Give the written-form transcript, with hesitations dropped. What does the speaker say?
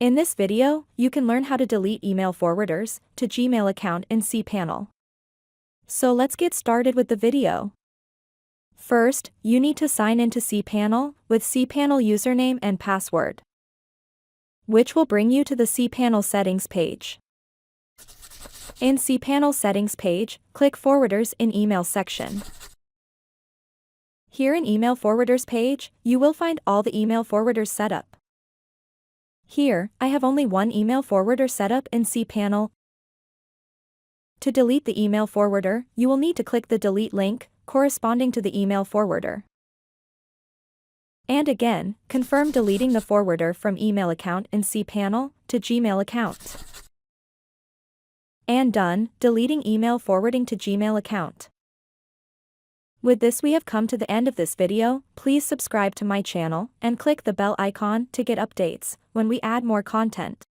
In this video, you can learn how to delete email forwarders to Gmail account in cpanel. So let's get started with the video. First, you need to sign into cpanel with cpanel username and password, which will bring you to the cpanel settings page. In cpanel settings page, click Forwarders in Email section. Here in Email Forwarders page, you will find all the email forwarders setup. Here, I have only one email forwarder set up in cpanel. To delete the email forwarder, you will need to click the delete link corresponding to the email forwarder. And again, confirm deleting the forwarder from email account in cpanel to Gmail account. And done, deleting email forwarding to Gmail account. With this, we have come to the end of this video. Please subscribe to my channel and click the bell icon to get updates when we add more content.